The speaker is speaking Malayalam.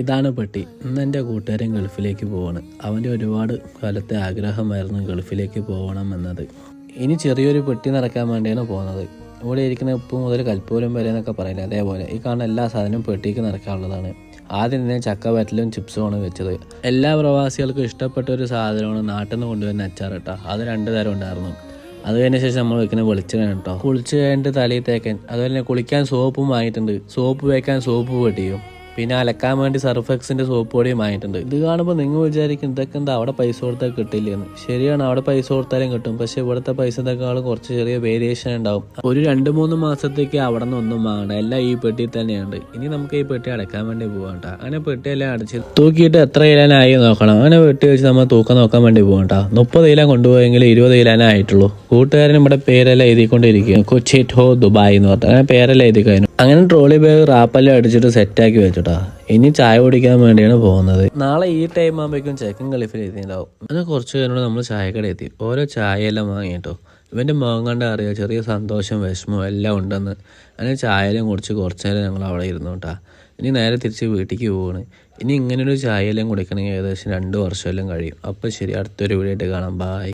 ഇതാണ് പെട്ടി. ഇന്ന് എൻ്റെ കൂട്ടുകാരൻ ഗൾഫിലേക്ക് പോവാണ്. അവൻ്റെ ഒരുപാട് കാലത്തെ ആഗ്രഹമായിരുന്നു ഗൾഫിലേക്ക് പോകണം എന്നത്. ഇനി ചെറിയൊരു പെട്ടി നിറയ്ക്കാൻ വേണ്ടിയാണ് പോകുന്നത്. ഇവിടെ ഇരിക്കുന്ന ഉപ്പ് മുതൽ കൽപ്പൂരം വരെ എന്നൊക്കെ പറയില്ല, അതേപോലെ ഈ കാണുന്ന എല്ലാ സാധനവും പെട്ടിക്ക് നിറയ്ക്കാനുള്ളതാണ്. ആദ്യം തന്നെ ചക്ക വറ്റലും ചിപ്സുമാണ് വെച്ചത്. എല്ലാ പ്രവാസികൾക്കും ഇഷ്ടപ്പെട്ട ഒരു സാധനമാണ് നാട്ടിൽ നിന്ന് കൊണ്ടുവരുന്ന അച്ചാർ കേട്ടോ. അത് 2 തരം ഉണ്ടായിരുന്നു. അത് കഴിഞ്ഞ ശേഷം നമ്മൾ വെക്കുന്ന വെളിച്ചെണ്ണ കേട്ടോ. കുളിച്ച് കഴിഞ്ഞിട്ട് തലയിൽ തേക്കാൻ, അതുപോലെ തന്നെ കുളിക്കാൻ സോപ്പും വാങ്ങിയിട്ടുണ്ട്. സോപ്പ് വയ്ക്കാൻ സോപ്പ് പെട്ടിയും, പിന്നെ അലക്കാൻ വേണ്ടി സർഫെക്സിന്റെ സോപ്പ് പൊടിയും വാങ്ങിയിട്ടുണ്ട്. ഇത് കാണുമ്പോൾ നിങ്ങൾ വിചാരിക്കും ഇതൊക്കെ എന്താ അവിടെ പൈസ കൊടുത്താൽ കിട്ടില്ലെന്ന്. ശരിയാണ്, അവിടെ പൈസ കൊടുത്താലും കിട്ടും. പക്ഷെ ഇവിടുത്തെ പൈസത്തേക്കാളും കുറച്ച് ചെറിയ വേരിയേഷൻ ഉണ്ടാവും. ഒരു 2-3 മാസത്തേക്ക് അവിടെ നിന്ന് ഒന്നും വാങ്ങണ്ട, എല്ലാം ഈ പെട്ടി തന്നെയുണ്ട്. ഇനി നമുക്ക് ഈ പെട്ടി അടക്കാൻ വേണ്ടി പോകണ്ട. അങ്ങനെ പെട്ടിയെല്ലാം അടച്ച് തൂക്കിയിട്ട് എത്ര കിലോനായി നോക്കണം. അങ്ങനെ പെട്ടി വെച്ച് നമ്മൾ തൂക്കം നോക്കാൻ വേണ്ടി പോകണ്ട. 30 കിലോ കൊണ്ടുപോയെങ്കിൽ 20 കിലോനേ ആയിട്ടുള്ളൂ. കൂട്ടുകാരൻ ഇവിടെ പേരെല്ലാം എഴുതിക്കൊണ്ടിരിക്കുക. കൊച്ചി ടോ ദുബായ് എന്ന് പറഞ്ഞാൽ അങ്ങനെ പേരെല്ലാം എഴുതി കഴിഞ്ഞു. അങ്ങനെ ട്രോളി ബാഗ് റാപ്പെല്ലാം അടിച്ചിട്ട് സെറ്റാക്കി വെച്ചിട്ടാ. ഇനി ചായ കുടിക്കാൻ വേണ്ടിയാണ് പോകുന്നത്. നാളെ ഈ ടൈം ആകുമ്പോഴേക്കും ചെക്കൻ ഗൾഫിൽ എത്തിയിട്ടുണ്ടാവും. അങ്ങനെ കുറച്ച് കഴിഞ്ഞാൽ നമ്മൾ ചായക്കട എത്തി. ഓരോ ചായയെല്ലാം വാങ്ങിയിട്ടോ. ഇവൻ്റെ മുഖം കണ്ട അറിയാം ചെറിയ സന്തോഷം വിഷമവും എല്ലാം ഉണ്ടെന്ന്. അങ്ങനെ ചായയെല്ലാം കുടിച്ച് കുറച്ച് നേരം ഞങ്ങൾ അവിടെ ഇരുന്നു കേട്ടാ. ഇനി നേരെ തിരിച്ച് വീട്ടിലേക്ക് പോവാണ്. ഇനി ഇങ്ങനൊരു ചായയെല്ലാം കുടിക്കണമെങ്കിൽ ഏകദേശം 2 വർഷമെല്ലാം കഴിയും. അപ്പോൾ ശരി, അടുത്തൊരു വീഡിയോ ആയിട്ട് കാണാം. ബായ്.